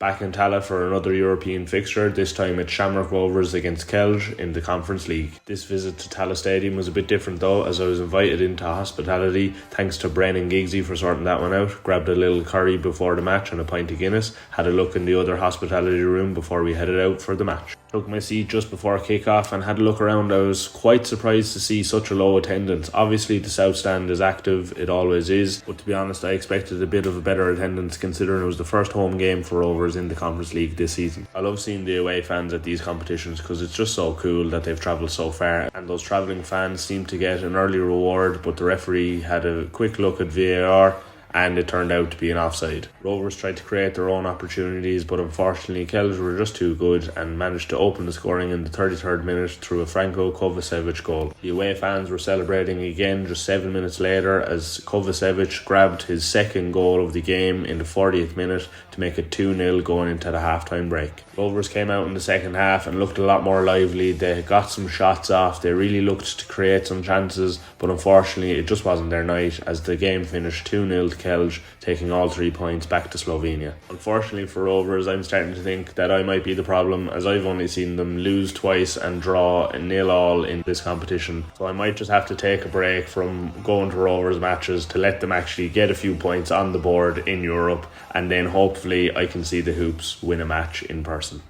Back in Tallaght for another European fixture, this time it's Shamrock Rovers against Kelge in the Conference League. This visit to Tallaght Stadium was a bit different though, as I was invited into hospitality thanks to Brennan Giggsy for sorting that one out. Grabbed a little curry before the match and a pint of Guinness, had a look in the other hospitality room before we headed out for the match. Took my seat just before kick-off and had a look around. I was quite surprised to see such a low attendance. Obviously the South Stand is active, it always is, but to be honest I expected a bit of a better attendance considering it was the first home game for Rovers in the Conference League this season. I love seeing the away fans at these competitions because it's just so cool that they've travelled so far, and those travelling fans seem to get an early reward, but the referee had a quick look at VAR and it turned out to be an offside. Rovers tried to create their own opportunities, but unfortunately Kelge were just too good and managed to open the scoring in the 33rd minute through a Franko Kovacevic goal. The away fans were celebrating again just 7 minutes later as Kovacevic grabbed his second goal of the game in the 40th minute to make it 2-0 going into the half-time break. Rovers came out in the second half and looked a lot more lively. They got some shots off, they really looked to create some chances, but unfortunately it just wasn't their night as the game finished 2-0 to Kelge, taking all 3 points back to Slovenia. Unfortunately for Rovers, I'm starting to think that I might be the problem, as I've only seen them lose twice and draw 0-0 in this competition. So I might just have to take a break from going to Rovers matches to let them actually get a few points on the board in Europe, and then hopefully I can see the Hoops win a match in person.